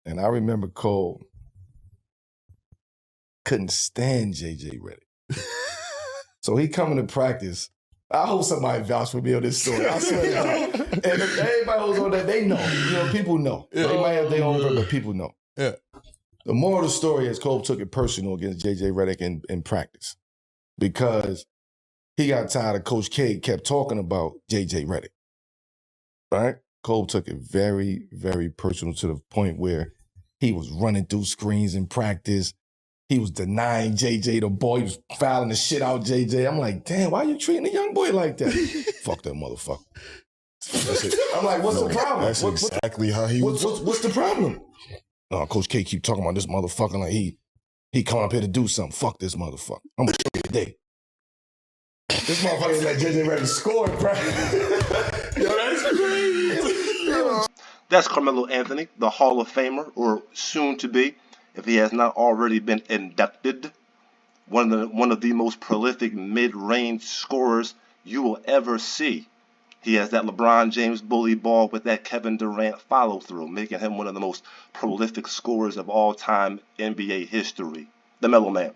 And I remember Cole couldn't stand JJ Redick. So he coming to practice. I hope somebody vouch for me on this story. I swear to God. And if everybody who's on that, they know. You know, people know. Yeah. They might have their own, but people know. Yeah. The moral of the story is Cole took it personal against JJ Redick in practice because he got tired of Coach K kept talking about JJ Redick. Right? Cole took it very, very personal to the point where he was running through screens in practice. He was denying JJ the ball. He was fouling the shit out JJ. I'm like, damn, why are you treating a young boy like that? Fuck that motherfucker. I'm like, what's the problem? That's exactly how he was. What's the problem? Coach K keep talking about this motherfucker like he coming up here to do something. Fuck this motherfucker. I'm gonna show you today. This motherfucker let JJ Redick score in practice. Yo, that's crazy. That's Carmelo Anthony, the Hall of Famer, or soon to be, if he has not already been inducted. One of the most prolific mid-range scorers you will ever see. He has that LeBron James bully ball with that Kevin Durant follow-through, making him one of the most prolific scorers of all time NBA history. The Mellow Man.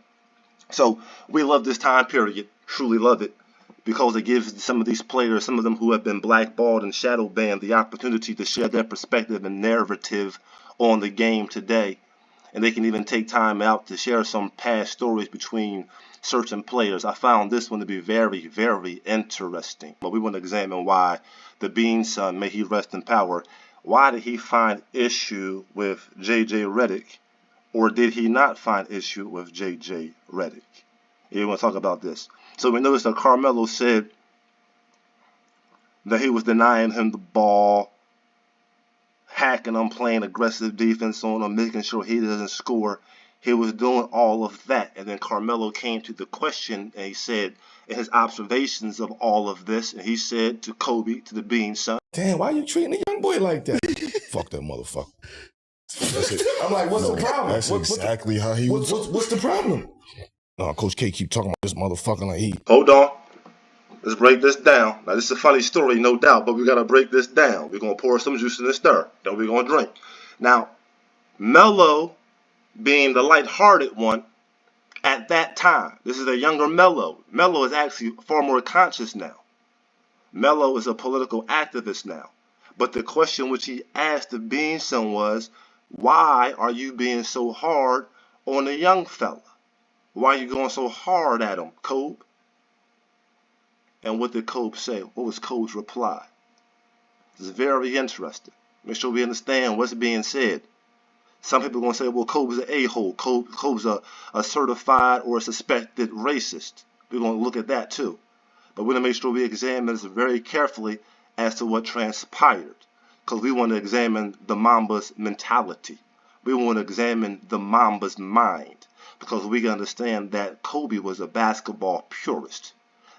So we love this time period, truly love it, because it gives some of these players, some of them who have been blackballed and shadow banned, the opportunity to share their perspective and narrative on the game today. And they can even take time out to share some past stories between certain players. I found this one to be very, very interesting. But we want to examine why the Bean Son, may he rest in power, why did he find issue with JJ Redick, or did he not find issue with JJ Redick? You want to talk about this. So we noticed that Carmelo said that he was denying him the ball, hacking him, playing aggressive defense on him, making sure he doesn't score. He was doing all of that. And then Carmelo came to the question, and he said, in his observations of all of this, and he said to Kobe, to the Bean Son, damn, why are you treating a young boy like that? Fuck that motherfucker. I'm like, what's the problem? That's exactly how he was. What's the problem? Coach K keep talking about this motherfucker like Hold on. Let's break this down. Now, this is a funny story, no doubt, but we got to break this down. We're going to pour some juice in the stir. Then we're going to drink. Now, Melo, being the lighthearted one, at that time, this is a younger Melo. Melo is actually far more conscious now. Melo is a political activist now. But the question which he asked the Bean Son was, why are you being so hard on the young fella? Why are you going so hard at him, Kobe? And what did Kobe say? What was Kobe's reply? It's very interesting. Make sure we understand what's being said. Some people are going to say, well, Kobe's an a-hole. Kobe's a certified or a suspected racist. We're going to look at that too. But we're going to make sure we examine this very carefully as to what transpired. Because we want to examine the Mamba's mentality. We want to examine the Mamba's mind. Because we can understand that Kobe was a basketball purist.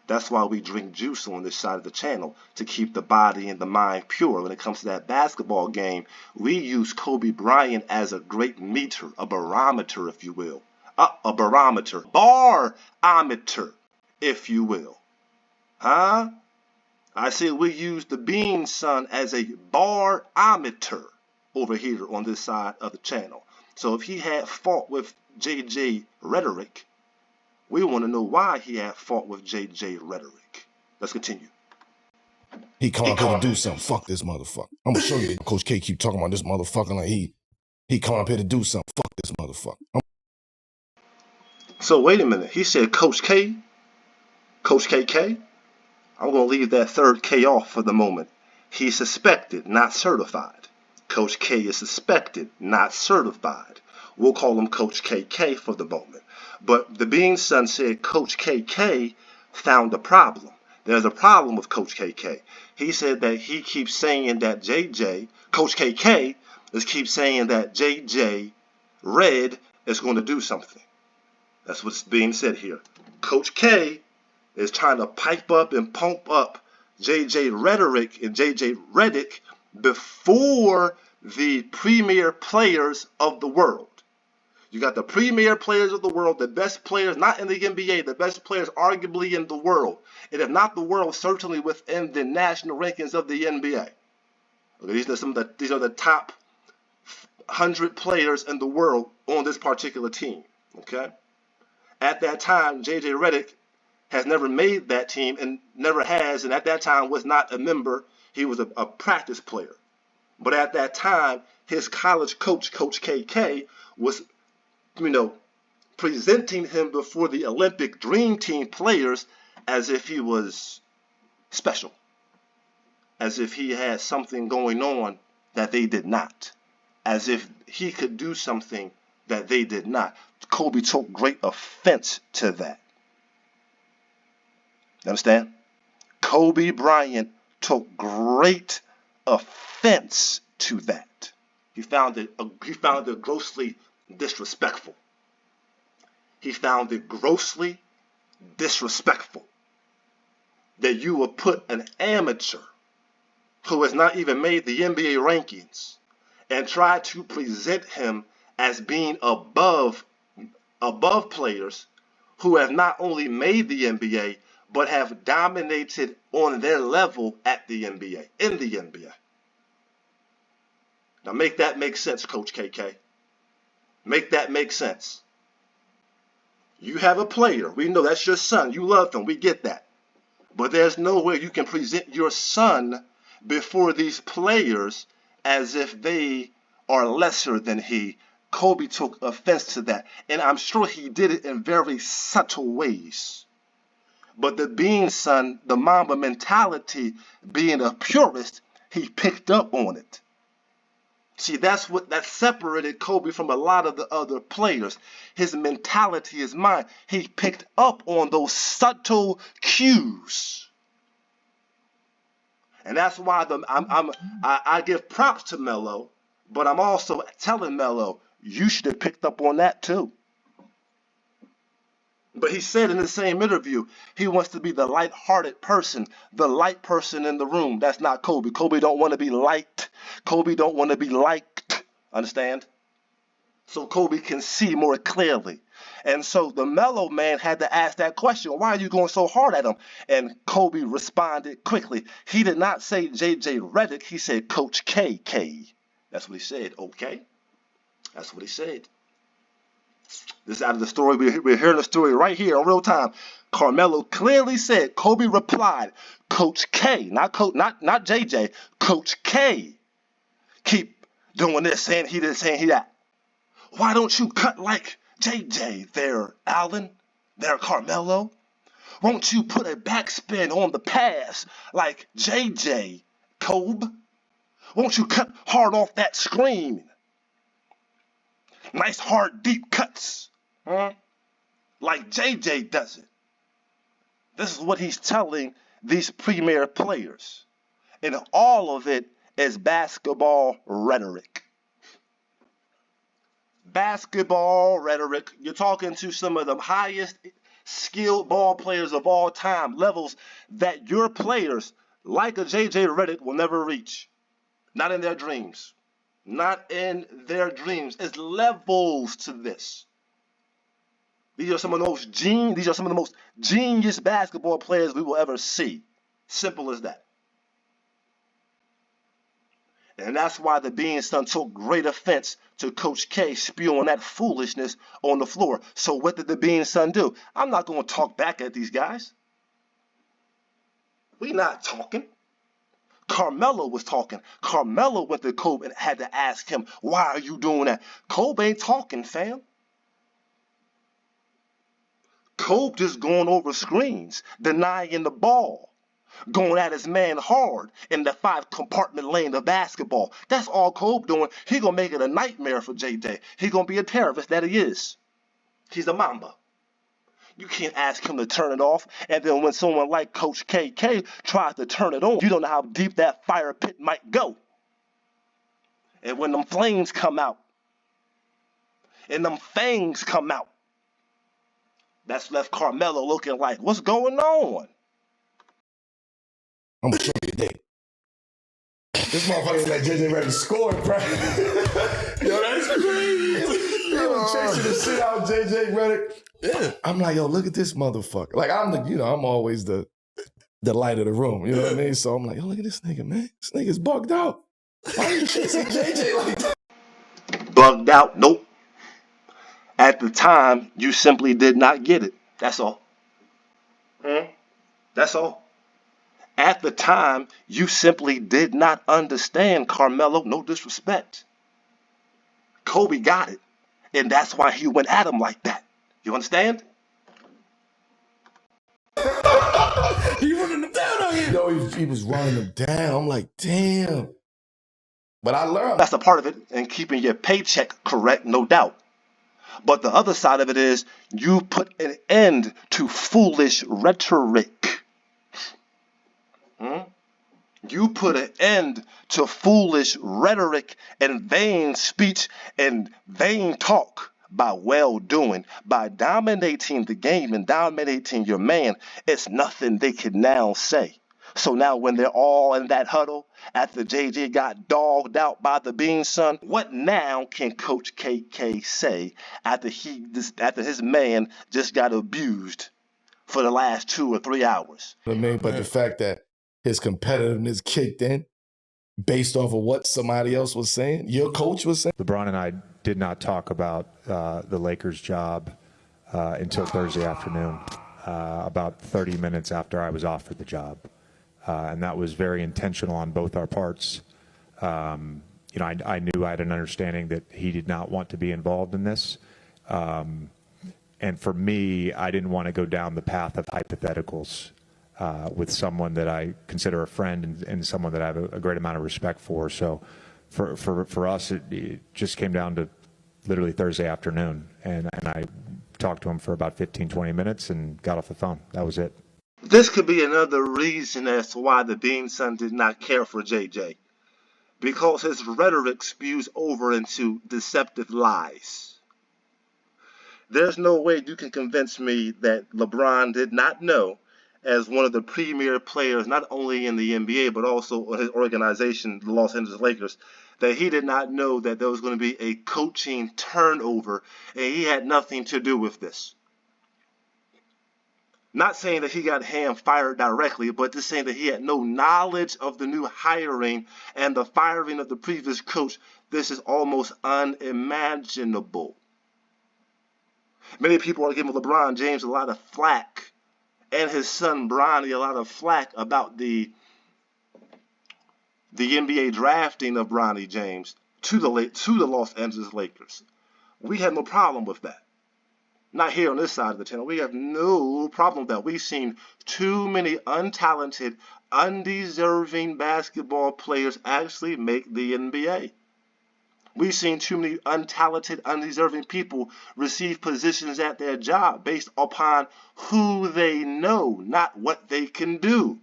That's why we drink juice on this side of the channel, to keep the body and the mind pure. When it comes to that basketball game, we use Kobe Bryant as a great meter, a barometer, if you will. A barometer. Bar-ometer, if you will. Huh? I said we use the Bean Son as a bar-ometer over here on this side of the channel. So if he had fought with JJ Redick, we want to know why he had fought with JJ Redick. Let's continue. he come up here to do something. Fuck this motherfucker. I'm gonna show you. Coach K keep talking about this motherfucker like he come up here to do something. Fuck this motherfucker. So wait a minute. He said Coach K? Coach KK? I'm going to leave that third K off for the moment. He's suspected, not certified. Coach K is suspected, not certified. We'll call him Coach KK for the moment. But the Bean Son said Coach KK found a problem. There's a problem with Coach KK. He said that he keeps saying that Coach KK keeps saying that JJ Red is going to do something. That's what's being said here. Coach K is trying to pipe up and pump up JJ Redick and JJ Redick before the premier players of the world. You got the premier players of the world, the best players, not in the NBA, the best players arguably in the world. And if not the world, certainly within the national rankings of the NBA. Okay, these are the top 100 players in the world on this particular team. Okay. At that time, JJ Redick has never made that team and never has, and at that time was not a member. He was a practice player. But at that time, his college coach, Coach KK, was, presenting him before the Olympic Dream Team players as if he was special, as if he had something going on that they did not, as if he could do something that they did not. Kobe took great offense to that. You understand? Kobe Bryant took great offense to that. He found it grossly disrespectful. He found it grossly disrespectful that you would put an amateur who has not even made the NBA rankings and try to present him as being above players who have not only made the NBA but have dominated on their level at the NBA, in the NBA. Now make that make sense, Coach KK. Make that make sense. You have a player. We know that's your son. You love him. We get that. But there's no way you can present your son before these players as if they are lesser than he. Kobe took offense to that. And I'm sure he did it in very subtle ways. But the being son, the Mamba mentality, being a purist, he picked up on it. See, that separated Kobe from a lot of the other players. His mentality, his mind, he picked up on those subtle cues. And that's why I give props to Melo, but I'm also telling Melo, you should have picked up on that too. But he said in the same interview, he wants to be the light-hearted person, the light person in the room. That's not Kobe. Kobe don't want to be liked. Kobe don't want to be liked. Understand? So Kobe can see more clearly. And so the Melo man had to ask that question, why are you going so hard at him? And Kobe responded quickly. He did not say JJ Redick. He said Coach KK. That's what he said. Okay. That's what he said. This is out of the story. We're hearing the story right here in real time. Carmelo clearly said, Kobe replied, Coach K, not JJ, Coach K. Keep doing this, saying he this, saying he that. Why don't you cut like JJ there, Allen? There, Carmelo? Won't you put a backspin on the pass like JJ, Kobe? Won't you cut hard off that screen? Nice, hard, deep cuts. Like JJ does it. This is what he's telling these premier players. And all of it is basketball rhetoric. Basketball rhetoric. You're talking to some of the highest skilled ball players of all time, levels that your players, like a JJ Redick, will never reach. Not in their dreams. Not in their dreams. It's levels to this. These are some of the most genius basketball players we will ever see. Simple as that. And that's why the being son took great offense to Coach K spewing that foolishness on the floor. So what did the being son do? I'm not going to talk back at these guys. We not talking. Carmelo was talking. Carmelo went to Kobe and had to ask him, why are you doing that? Kobe ain't talking, fam. Kobe just going over screens, denying the ball, going at his man hard in the 5-compartment lane of basketball. That's all Kobe doing. He gonna make it a nightmare for JJ. He gonna be a terrorist, that he is. He's a Mamba. You can't ask him to turn it off, and then when someone like Coach KK tries to turn it on, you don't know how deep that fire pit might go. And when them flames come out, and them fangs come out, that's left Carmelo looking like, what's going on? I'm gonna kill you today. This motherfucker let JJ Redick score, bro. Yo, that's crazy. He was chasing the shit out of JJ Redick. Yeah. I'm like, yo, look at this motherfucker. Like, I'm always the light of the room. You know what I mean? So I'm like, yo, look at this nigga, man. This nigga's bugged out. Why are you chasing JJ like that? Bugged out? Nope. At the time, you simply did not get it. That's all. That's all. At the time, you simply did not understand Carmelo. No disrespect. Kobe got it. And that's why he went at him like that. You understand? He running them down out here. Yo, he was running them down. I'm like, damn. But I learned. That's a part of it, and keeping your paycheck correct, no doubt. But the other side of it is you put an end to foolish rhetoric. You put an end to foolish rhetoric and vain speech and vain talk by well doing, by dominating the game and dominating your man. It's nothing they can now say. So now when they're all in that huddle after JJ got dogged out by the Bean Son, what now can Coach KK say after his man just got abused for the last 2 or 3 hours? I mean, but the fact that his competitiveness kicked in based off of what somebody else was saying, your coach was saying. LeBron and I did not talk about the Lakers' job until Thursday afternoon, about 30 minutes after I was offered the job. And that was very intentional on both our parts. I knew I had an understanding that he did not want to be involved in this. And for me, I didn't want to go down the path of hypotheticals with someone that I consider a friend and someone that I have a great amount of respect for. So for us, it just came down to literally Thursday afternoon. And I talked to him for about 15, 20 minutes and got off the phone. That was it. This could be another reason as to why the Bean Son did not care for JJ. Because his rhetoric spews over into deceptive lies. There's no way you can convince me that LeBron did not know, as one of the premier players, not only in the NBA, but also in his organization, the Los Angeles Lakers, that he did not know that there was going to be a coaching turnover, and he had nothing to do with this. Not saying that he got Ham fired directly, but just saying that he had no knowledge of the new hiring and the firing of the previous coach. This is almost unimaginable. Many people are giving LeBron James a lot of flack and his son Bronny a lot of flack about the NBA drafting of Bronny James to the Los Angeles Lakers. We have no problem with that. Not here on this side of the channel. We have no problem with that. We've seen too many untalented, undeserving basketball players actually make the NBA. We've seen too many untalented, undeserving people receive positions at their job based upon who they know, not what they can do.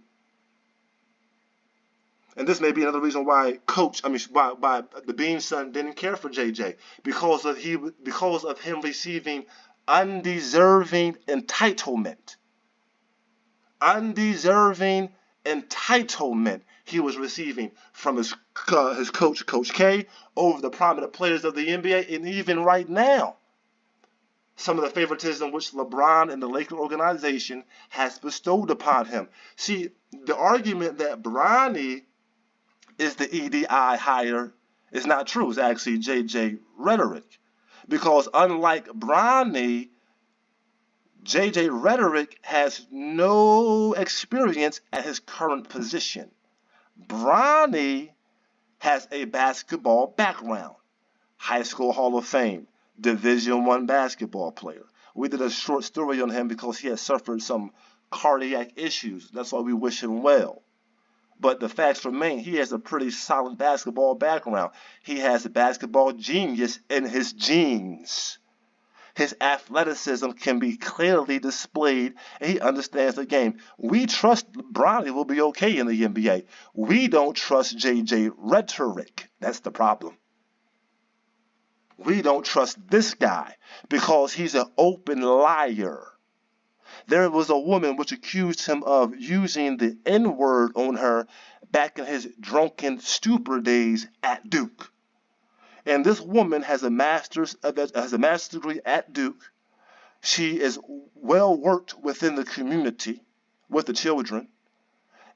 And this may be another reason why why the Bean Son didn't care for JJ, because of him receiving undeserving entitlement. Undeserving entitlement he was receiving from his coach, Coach K, over the prominent players of the NBA, and even right now, some of the favoritism which LeBron and the Lakers organization has bestowed upon him. See, the argument that Bronny is the EDI hire is not true. It's actually JJ Redick. Because unlike Bronny, JJ Redick has no experience at his current position. Bronny has a basketball background. High School Hall of Fame, Division I basketball player. We did a short story on him because he has suffered some cardiac issues. That's why we wish him well. But the facts remain, he has a pretty solid basketball background. He has a basketball genius in his genes. His athleticism can be clearly displayed, and he understands the game. We trust Bronny will be okay in the NBA. We don't trust JJ Redick. That's the problem. We don't trust this guy because he's an open liar. There was a woman which accused him of using the N-word on her back in his drunken stupor days at Duke. And this woman has a master's degree at Duke. She is well worked within the community with the children.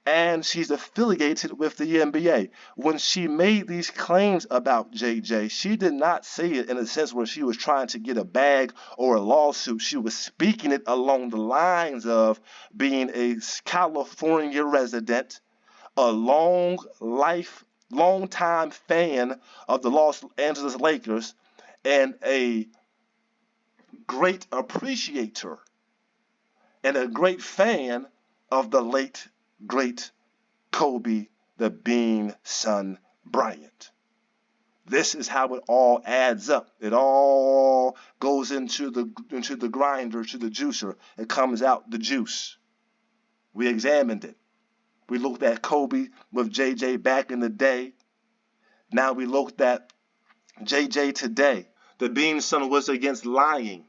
and she's affiliated with the NBA. When she made these claims about JJ, she did not say it in a sense where she was trying to get a bag or a lawsuit. She was speaking it along the lines of being a California resident, a long-time fan of the Los Angeles Lakers, and a great appreciator and a great fan of the late, great Kobe the Bean son Bryant. This is how it all adds up. It all goes into the grinder, to the juicer. It comes out the juice. We examined it. We looked at Kobe with JJ back in the day. Now we looked at JJ today. The Bean son was against lying.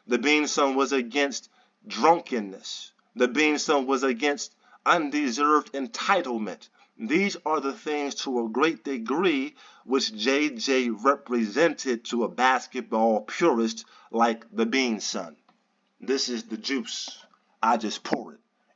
The Bean son was against drunkenness. The Bean son was against undeserved entitlement. These are the things to a great degree which JJ represented to a basketball purist like the Bean son. This is the juice. I just pour it.